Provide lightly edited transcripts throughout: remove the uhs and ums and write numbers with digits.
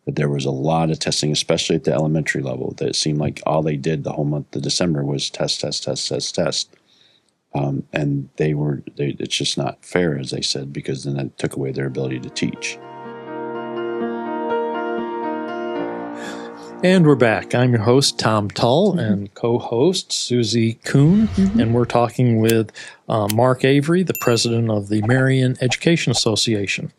that there was a lot of testing, especially at the elementary level, that it seemed like all they did the whole month of December was test. And it's just not fair, as they said, because then that took away their ability to teach. And we're back. I'm your host, Tom Tull, and co-host Susie Kuhn, and we're talking with Mark Avery, the president of the Marion Education Association.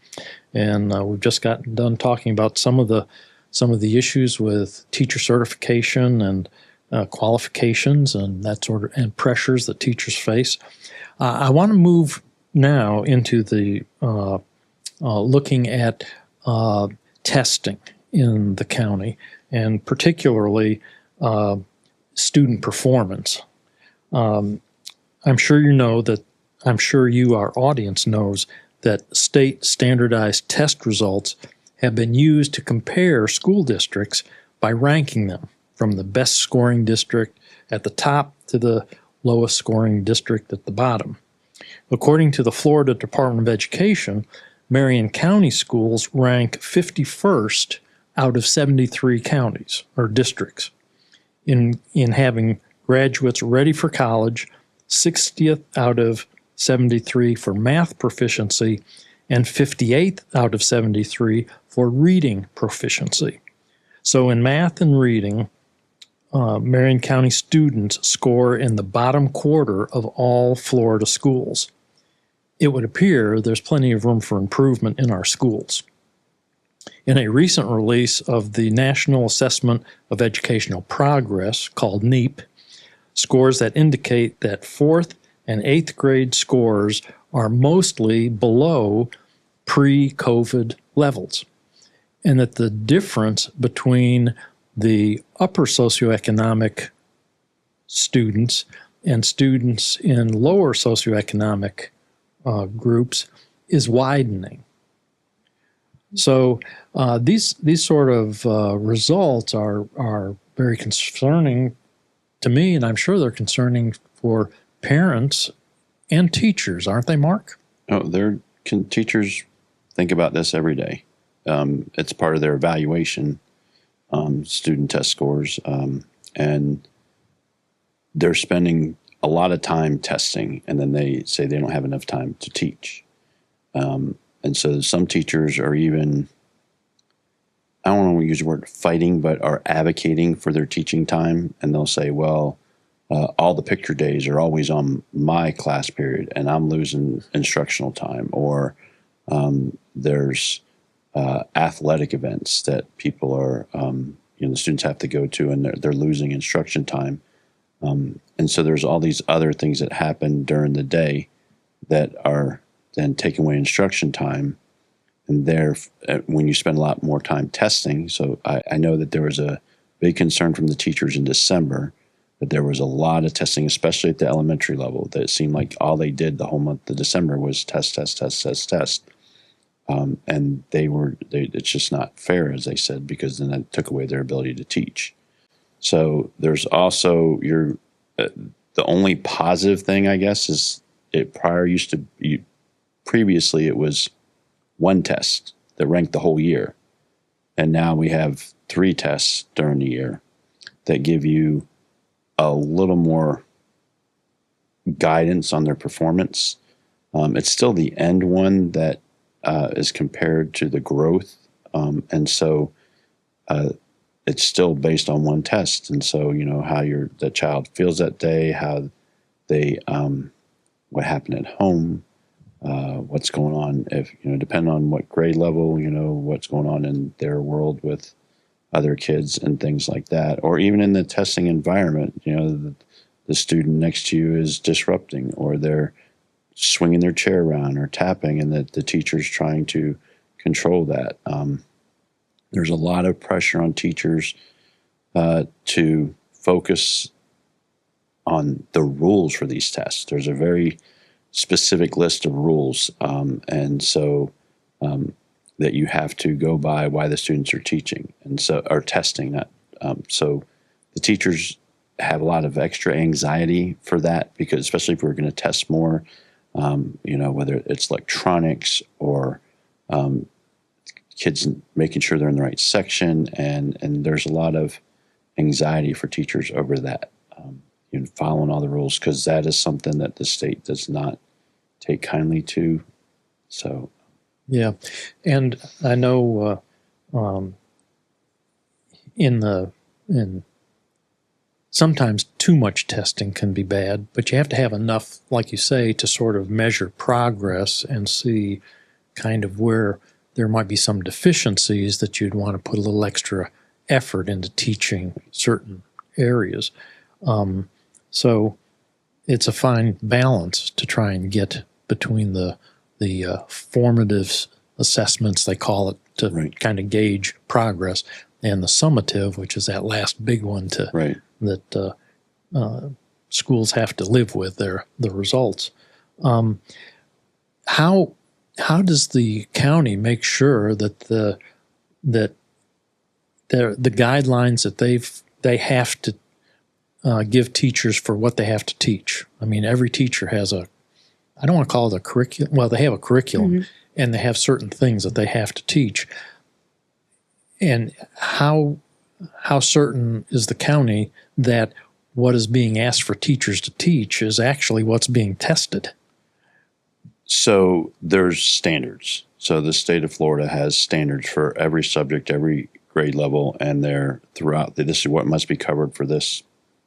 And we've just gotten done talking about some of the issues with teacher certification and qualifications and that sort of and pressures that teachers face. I want to move now into the looking at testing in the county, and particularly student performance. I'm sure our audience knows that state standardized test results have been used to compare school districts by ranking them from the best scoring district at the top to the lowest scoring district at the bottom. According to the Florida Department of Education, Marion County schools rank 51st out of 73 counties or districts in having graduates ready for college, 60th out of 73 for math proficiency, and 58th out of 73 for reading proficiency. So in math and reading, Marion County students score in the bottom quarter of all Florida schools. It would appear there's plenty of room for improvement in our schools. In a recent release of the National Assessment of Educational Progress, called NAEP, scores that indicate that 4th and 8th grade scores are mostly below pre-COVID levels, and that the difference between the upper socioeconomic students and students in lower socioeconomic groups is widening. So these sort of results are very concerning to me, and I'm sure they're concerning for parents and teachers, aren't they, Mark? Oh, teachers think about this every day. It's part of their evaluation, student test scores, and they're spending a lot of time testing, and then they say they don't have enough time to teach. And so some teachers are even, I don't want to use the word fighting, but are advocating for their teaching time. And they'll say, well, all the picture days are always on my class period and I'm losing instructional time. Or there's athletic events that people are, the students have to go to, and they're losing instruction time. And so there's all these other things that happen during the day that are then taking away instruction time. And when you spend a lot more time testing, so I know that there was a big concern from the teachers in December that there was a lot of testing, especially at the elementary level, that it seemed like all they did the whole month of December was test. And it's just not fair, as they said, because then that took away their ability to teach. So there's also the only positive thing, I guess, is previously it was one test that ranked the whole year. And now we have 3 tests during the year that give you a little more guidance on their performance. It's still the end one that is compared to the growth. And so it's still based on one test. And so, how the child feels that day, how they, what happened at home, what's going on, depending on what grade level, what's going on in their world with other kids and things like that. Or even in the testing environment, the student next to you is disrupting, or they're swinging their chair around or tapping, and that the teacher's trying to control that. There's a lot of pressure on teachers to focus on the rules for these tests. There's a very specific list of rules, and so that you have to go by why the students are teaching are testing. So the teachers have a lot of extra anxiety for that, because especially if we're going to test more, whether it's electronics or kids making sure they're in the right section, and there's a lot of anxiety for teachers over that, following all the rules, because that is something that the state does not take kindly to. So, yeah, and I know in sometimes too much testing can be bad, but you have to have enough, like you say, to sort of measure progress and see kind of where there might be some deficiencies that you'd want to put a little extra effort into teaching certain areas. So it's a fine balance to try and get between the formative assessments, they call it, to kind of gauge progress, and the summative, which is that last big one that schools have to live with the results. How does the county make sure that the guidelines that they have to give teachers for what they have to teach? I mean, every teacher has I don't want to call it a curriculum. Well, they have a curriculum, and they have certain things that they have to teach. And how certain is the county that what is being asked for teachers to teach is actually what's being tested? So there's standards. So the state of Florida has standards for every subject, every grade level, and they're throughout. This is what must be covered for this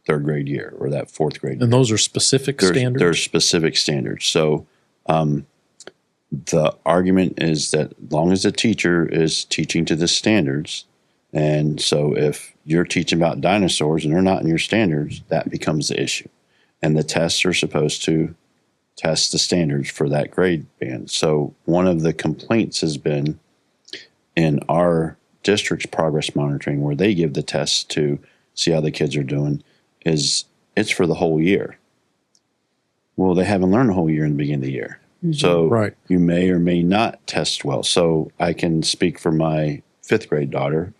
third grade year or that fourth grade year. And those are specific standards? There's specific standards. So the argument is that as long as the teacher is teaching to the standards, and so if you're teaching about dinosaurs and they're not in your standards, that becomes the issue. And the tests are supposed to test the standards for that grade band. So one of the complaints has been in our district's progress monitoring, where they give the tests to see how the kids are doing, is it's for the whole year. Well, they haven't learned the whole year in the beginning of the year. So you may or may not test well. So I can speak for my fifth grade daughter.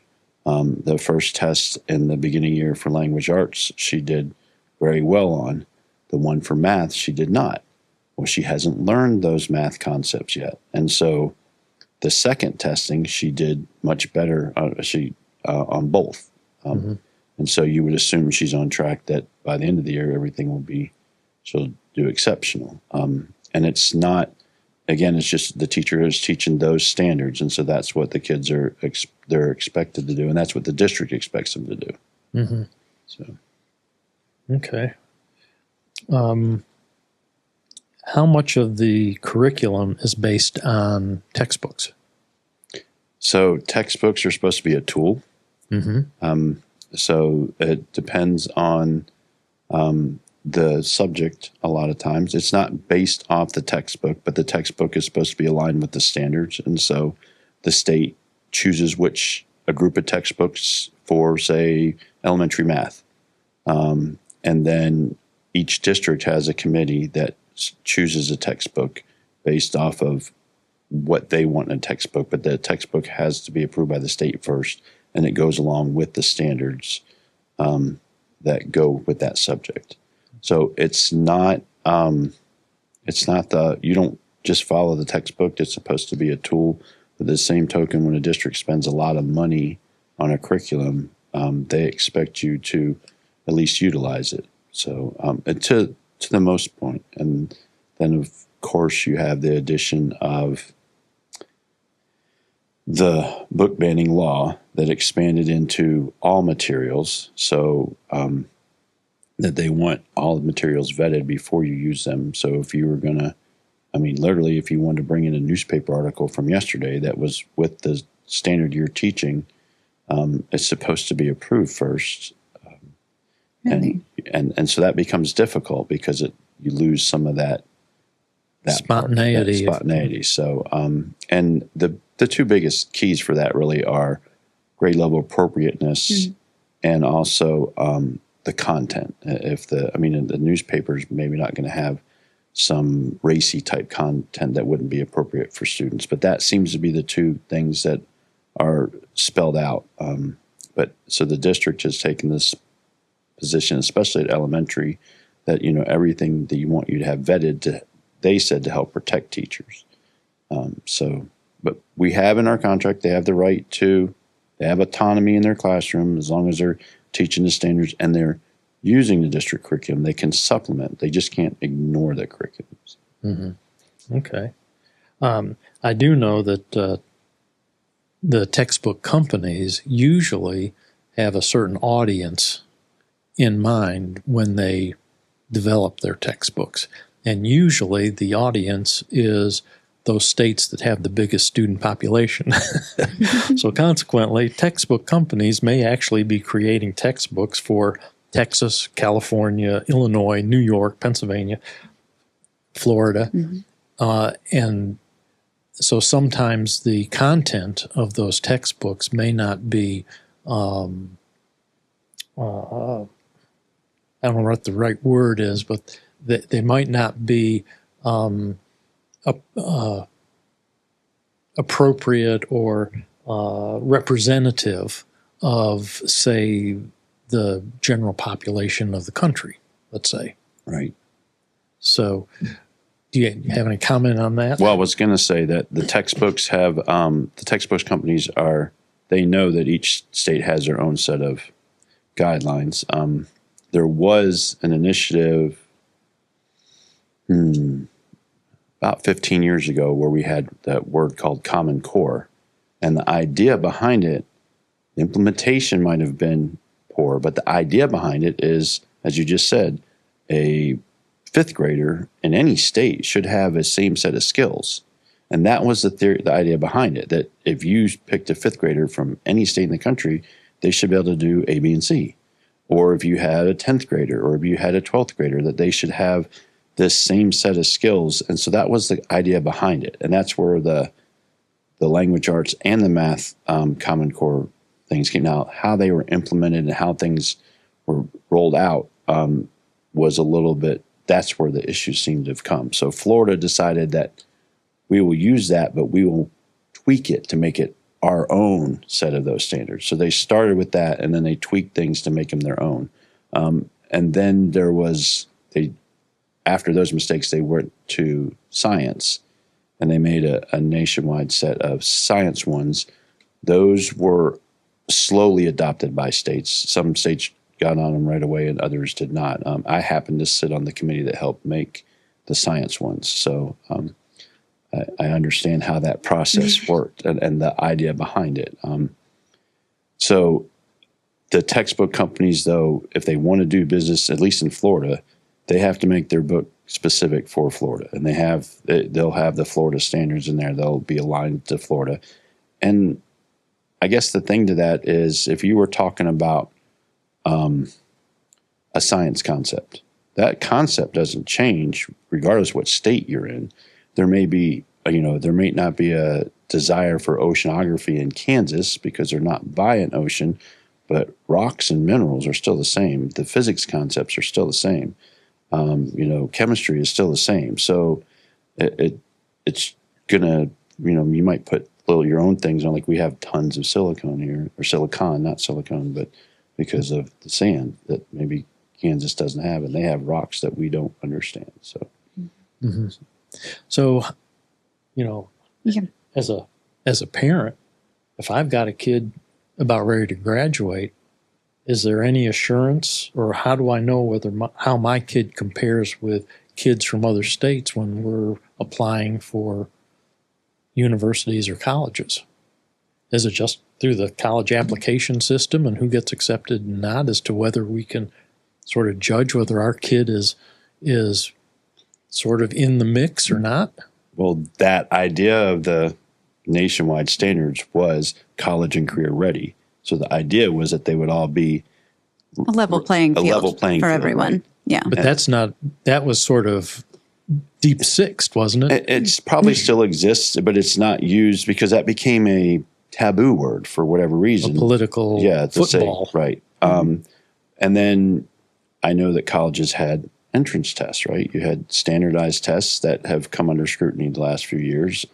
The first test in the beginning year for language arts, she did very well on. The one for math, she did not. Well, she hasn't learned those math concepts yet. And so the second testing, she did much better on both. And so you would assume she's on track that by the end of the year, she'll do exceptional. And it's not, again, it's just the teacher is teaching those standards. And so that's what the kids they're expected to do. And that's what the district expects them to do. So. Okay. How much of the curriculum is based on textbooks? So textbooks are supposed to be a tool. So it depends on the subject a lot of times. It's not based off the textbook, but the textbook is supposed to be aligned with the standards. And so the state chooses a group of textbooks for, say, elementary math. And then each district has a committee that chooses a textbook based off of what they want in a textbook, but the textbook has to be approved by the state first, and it goes along with the standards that go with that subject. So it's not you don't just follow the textbook. It's supposed to be a tool. But the same token, when a district spends a lot of money on a curriculum, they expect you to at least utilize it. So to the most point. And then, of course, you have the addition of the book banning law that expanded into all materials. So that they want all the materials vetted before you use them. So if you were going to, literally, if you wanted to bring in a newspaper article from yesterday that was with the standard you're teaching, it's supposed to be approved first. And so that becomes difficult because you lose some of that spontaneity. So, and the two biggest keys for that really are grade level appropriateness and also the content. The newspaper's maybe not going to have some racy type content that wouldn't be appropriate for students, but that seems to be the two things that are spelled out. But so the district has taken this position, especially at elementary, that everything that you want you to have vetted, they said, to help protect teachers. So but we have in our contract, they have the right to, they have autonomy in their classroom as long as they're teaching the standards and they're using the district curriculum. They can supplement. They just can't ignore the curriculums. Mm-hmm. Okay. I do know that the textbook companies usually have a certain audience in mind when they develop their textbooks. And usually the audience is those states that have the biggest student population. So consequently, textbook companies may actually be creating textbooks for Texas, California, Illinois, New York, Pennsylvania, Florida. And so sometimes the content of those textbooks may not be, I don't know what the right word is, but they might not be appropriate or representative of, say, the general population of the country, let's say. Right. So do you have any comment on that? Well, I was going to say that the textbooks have, the textbooks companies are, they know that each state has their own set of guidelines. There was an initiative about 15 years ago where we had that word called Common Core. And the idea behind it, the implementation might have been poor, but the idea behind it is, as you just said, a fifth grader in any state should have the same set of skills. And that was the idea behind it, that if you picked a fifth grader from any state in the country, they should be able to do A, B, and C. Or if you had a 10th grader or if you had a 12th grader, that they should have this same set of skills. And so that was the idea behind it. And that's where the language arts and the math Common Core things came out. How they were implemented and how things were rolled out was a little bit, that's where the issues seemed to have come. So Florida decided that we will use that, but we will tweak it to make it our own set of those standards. So they started with that, and then they tweaked things to make them their own. And then there was, after those mistakes, they went to science, and they made a nationwide set of science ones. Those were slowly adopted by states. Some states got on them right away, and others did not. I happened to sit on the committee that helped make the science ones. So I understand how that process worked and the idea behind it. So the textbook companies, though, if they want to do business, at least in Florida, they have to make their book specific for Florida. And they'll have the Florida standards in there. They'll be aligned to Florida. And I guess the thing to that is, if you were talking about a science concept, that concept doesn't change regardless what state you're in. There may be, there may not be a desire for oceanography in Kansas because they're not by an ocean, but rocks and minerals are still the same. The physics concepts are still the same. Chemistry is still the same. So it's gonna, you might put your own things on, like we have tons of silicone here, or silicon, not silicone, but because of the sand that maybe Kansas doesn't have, and they have rocks that we don't understand. So, So, as a parent, if I've got a kid about ready to graduate, is there any assurance, or how do I know how my kid compares with kids from other states when we're applying for universities or colleges? Is it just through the college application system and who gets accepted and not, as to whether we can sort of judge whether our kid is sort of in the mix or not? Well, that idea of the nationwide standards was college and career ready. So the idea was that they would all be a level playing field for everyone. Right? Yeah. But that was sort of deep sixth, wasn't it? It's probably still exists, but it's not used because that became a taboo word for whatever reason. A political football. Say, right. And then I know that colleges had entrance tests, right? You had standardized tests that have come under scrutiny the last few years.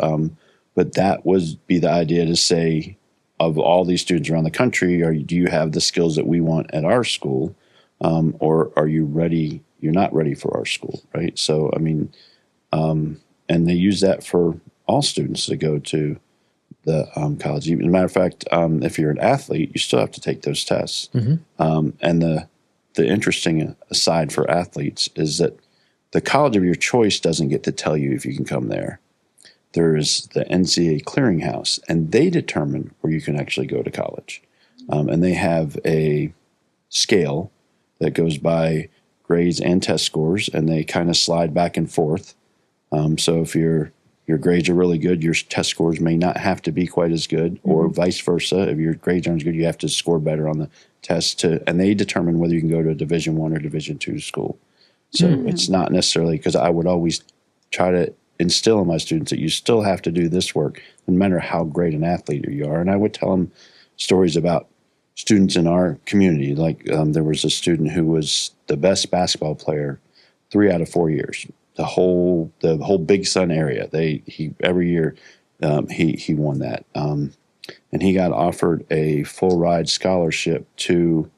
But that would be the idea to say, of all these students around the country, do you have the skills that we want at our school? Or are you ready? You're not ready for our school, right? So, and they use that for all students to go to college. As a matter of fact, if you're an athlete, you still have to take those tests. And the interesting aside for athletes is that the college of your choice doesn't get to tell you if you can come there. There's the NCAA clearinghouse, and they determine where you can actually go to college. And they have a scale that goes by grades and test scores, and they kind of slide back and forth. So if your grades are really good, your test scores may not have to be quite as good, or vice versa. If your grades aren't as good, you have to score better on the test, and they determine whether you can go to a Division I or Division II school. So it's not necessarily, because I would always try to instill in my students that you still have to do this work, no matter how great an athlete you are. And I would tell them stories about students in our community. Like there was a student who was the best basketball player 3 out of 4 years. The whole Big Sun area. He every year he won that, and he got offered a full ride scholarship to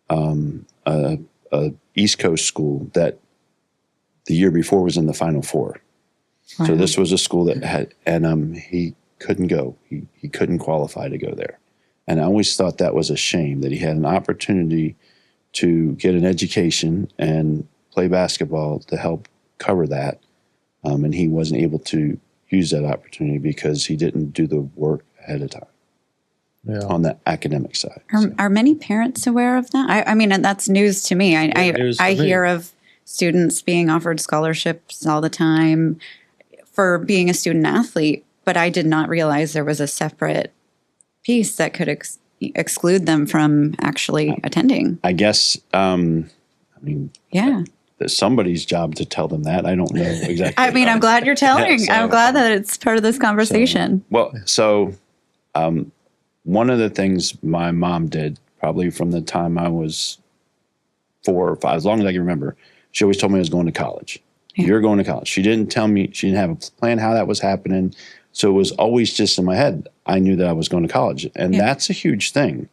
a East Coast school that the year before was in the Final Four. Wow. So this was a school that had, and he couldn't go. He couldn't qualify to go there. And I always thought that was a shame, that he had an opportunity to get an education and play basketball to help cover that. And he wasn't able to use that opportunity because he didn't do the work ahead of time on the academic side. Are many parents aware of that? I mean, that's news to me. I hear of students being offered scholarships all the time for being a student athlete, but I did not realize there was a separate piece that could exclude them from actually attending. I guess, it's somebody's job to tell them that. I don't know exactly. I mean, I'm glad you're telling. I'm glad that it's part of this conversation. So one of the things my mom did, probably from the time I was 4 or 5, as long as I can remember, she always told me I was going to college. Yeah. You're going to college. She didn't tell me, she didn't have a plan how that was happening. So it was always just in my head. I knew that I was going to college. And that's a huge thing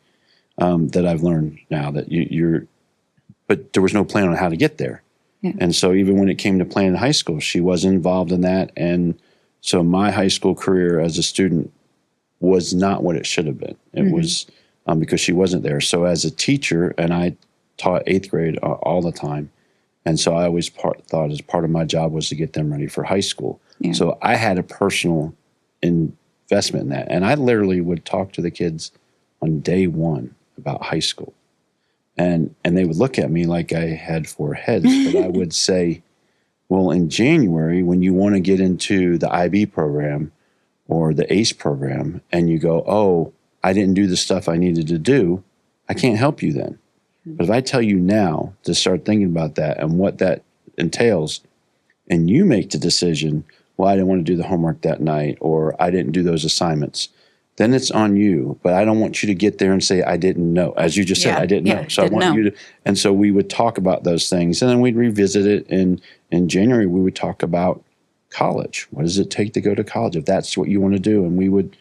that I've learned now, that but there was no plan on how to get there. Yeah. And so even when it came to planning high school, she wasn't involved in that. And so my high school career as a student was not what it should have been. It was because she wasn't there. So as a teacher, and I taught 8th grade all the time, and so I always thought as part of my job was to get them ready for high school. Yeah. So I had a personal investment in that. And I literally would talk to the kids on day one about high school. And they would look at me like I had 4 heads. But I would say, well, in January, when you want to get into the IB program or the ACE program, and you go, oh, I didn't do the stuff I needed to do, I can't help you then. But if I tell you now to start thinking about that and what that entails, and you make the decision, well, I didn't want to do the homework that night, or I didn't do those assignments, then it's on you. But I don't want you to get there and say, I didn't know. As you just said, I didn't know. So I want you to, and so we would talk about those things, and then we'd revisit it. In January, we would talk about college. What does it take to go to college if that's what you want to do? And we would,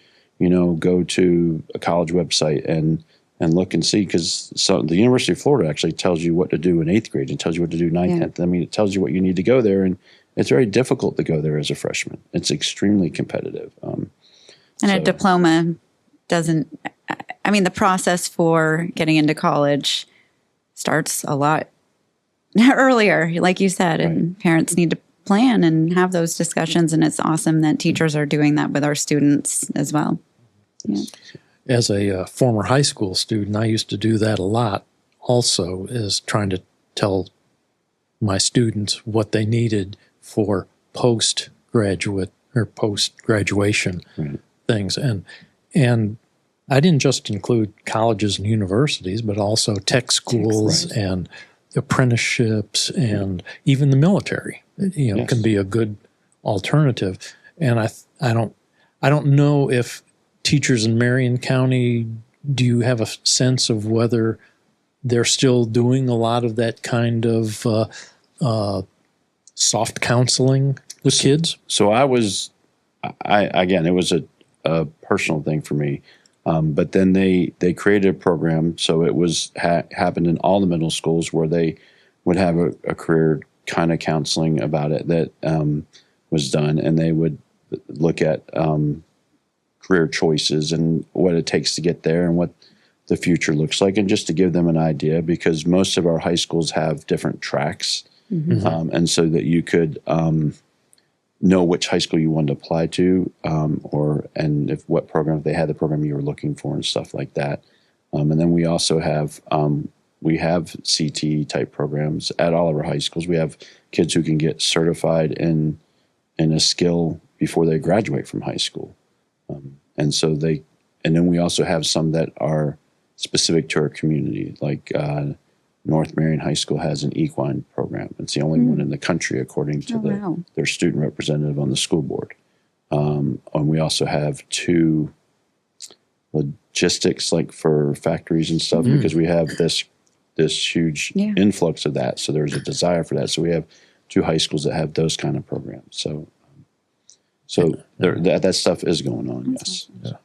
go to a college website and look and see, because the University of Florida actually tells you what to do in 8th grade and tells you what to do 9th, 10th. I mean, it tells you what you need to go there, and it's very difficult to go there as a freshman. It's extremely competitive. A diploma doesn't, the process for getting into college starts a lot earlier, like you said, and parents need to plan and have those discussions. And it's awesome that teachers are doing that with our students as well. Yeah. As a former high school student, I used to do that a lot also, is trying to tell my students what they needed for postgraduate or post-graduation things. And I didn't just include colleges and universities, but also tech schools and apprenticeships and even the military, can be a good alternative. And I don't know if teachers in Marion County, do you have a sense of whether they're still doing a lot of that kind of soft counseling with kids? So it was a personal thing for me. But then they created a program, so it was happened in all the middle schools, where they would have a career kind of counseling about it that was done, and they would look at career choices and what it takes to get there and what the future looks like, and just to give them an idea, because most of our high schools have different tracks, and so that you could know which high school you wanted to apply to, and if what program, if they had the program you were looking for and stuff like that. And then we also have CT type programs at all of our high schools. We have kids who can get certified in a skill before they graduate from high school, and then we also have some that are specific to our community, like North Marion High School has an equine program. It's the only one in the country, according to their student representative on the school board. And we also have 2 logistics, like for factories and stuff, because we have this huge influx of that. So there's a desire for that. So we have 2 high schools that have those kind of programs. So that stuff is going on. Yes. Yeah.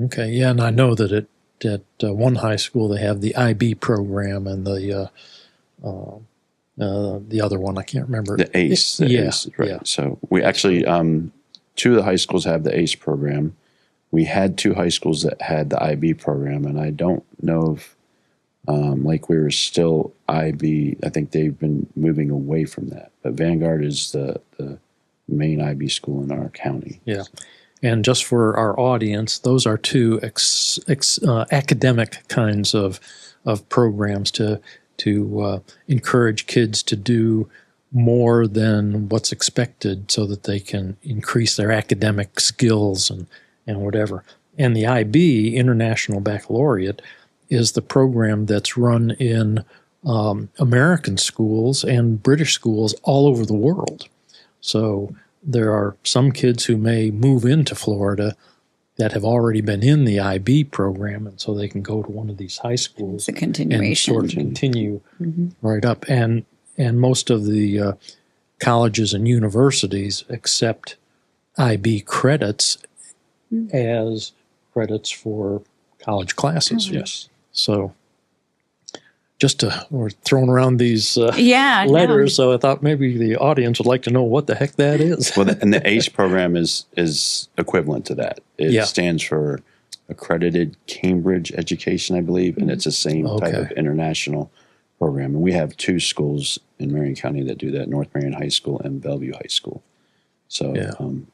Okay. Yeah, and I know that at one high school they have the IB program and the other one I can't remember. The ACE. ACE, right. Yeah. So we actually 2 of the high schools have the ACE program. We had 2 high schools that had the IB program, and I don't know if we were still IB. I think they've been moving away from that. But Vanguard is the main IB school in our county. Yeah. And just for our audience, those are 2 academic kinds of programs to encourage kids to do more than what's expected, so that they can increase their academic skills and whatever. And the IB, International Baccalaureate, is the program that's run in American schools and British schools all over the world. So there are some kids who may move into Florida that have already been in the IB program, and so they can go to one of these high schools. It's a continuation. And sort of continue right up. And most of the colleges and universities accept IB credits as credits for college classes. Yes. So we're throwing around these letters, so I thought maybe the audience would like to know what the heck that is. Well, and the ACE program is equivalent to that. It stands for Accredited Cambridge Education, I believe, and it's the same type of international program. And we have 2 schools in Marion County that do that: North Marion High School and Bellevue High School. So,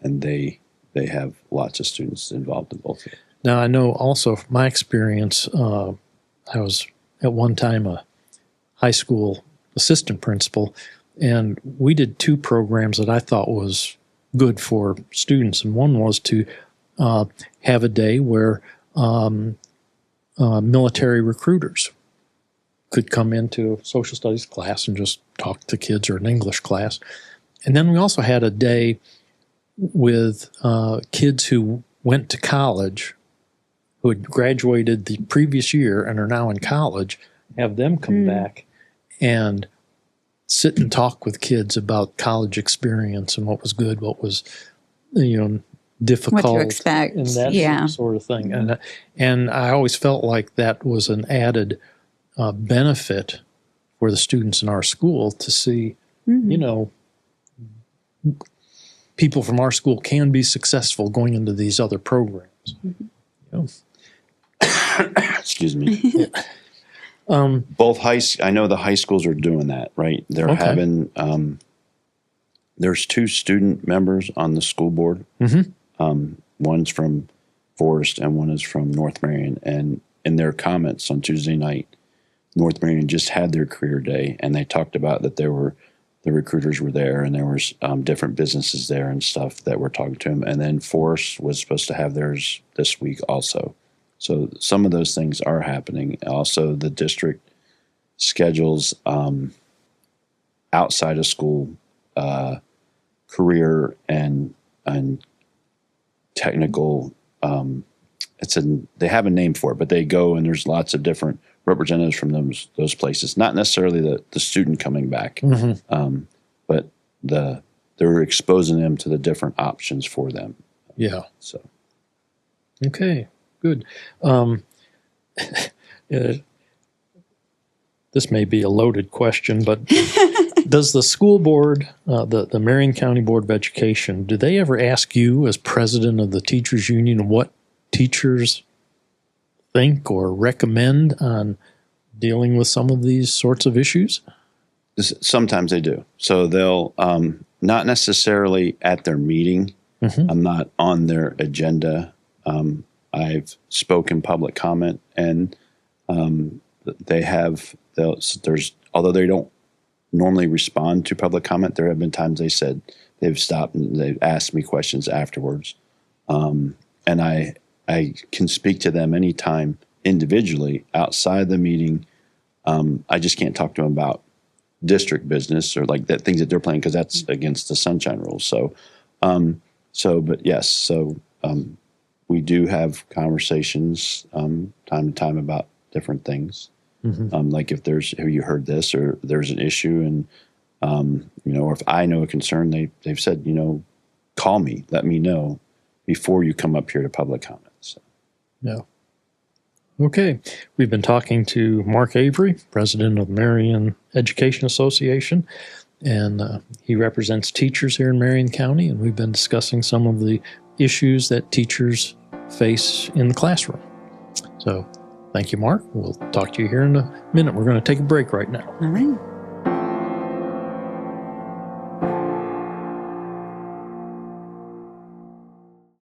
and they have lots of students involved in both of them. Now, I know also from my experience, I was at one time a high school assistant principal, and we did 2 programs that I thought was good for students. And one was to have a day where military recruiters could come into a social studies class and just talk to kids, or an English class. And then we also had a day with kids who went to college, who had graduated the previous year and are now in college, have them come back and sit and talk with kids about college experience and what was good, what was, difficult, what to expect, and that sort of thing. And I always felt like that was an added benefit for the students in our school to see, people from our school can be successful going into these other programs. Excuse me. Both I know the high schools are doing that, right? They're having, there's 2 student members on the school board. One's from Forest and one is from North Marion. And in their comments on Tuesday night, North Marion just had their career day, and they talked about that the recruiters were there, and there was different businesses there and stuff that were talking to them. And then Forest was supposed to have theirs this week also. So some of those things are happening. Also, the district schedules outside of school career and technical. They have a name for it, but they go, and there's lots of different representatives from those places. Not necessarily the student coming back, but they're exposing them to the different options for them. Yeah. So. Okay. Good. This may be a loaded question, but Does the school board, the Marion County Board of Education, do they ever ask you as president of the teachers union what teachers think or recommend on dealing with some of these sorts of issues? Sometimes they do. So they'll, not necessarily at their meeting. I'm not on their agenda. I've spoken public comment, and although they don't normally respond to public comment, there have been times they said they've stopped and they've asked me questions afterwards. And I can speak to them anytime individually outside the meeting. I just can't talk to them about district business or like that things that they're planning, because that's against the sunshine rules. But yes, we do have conversations time to time about different things. Like if have you heard this, or there's an issue, and or if I know a concern, they've said, call me, let me know before you come up here to public comment. So. Yeah. Okay. We've been talking to Mark Avery, president of the Marion Education Association, and he represents teachers here in Marion County, and we've been discussing some of the issues that teachers face in the classroom. So thank you, Mark. We'll talk to you here in a minute. We're going to take a break right now. All right.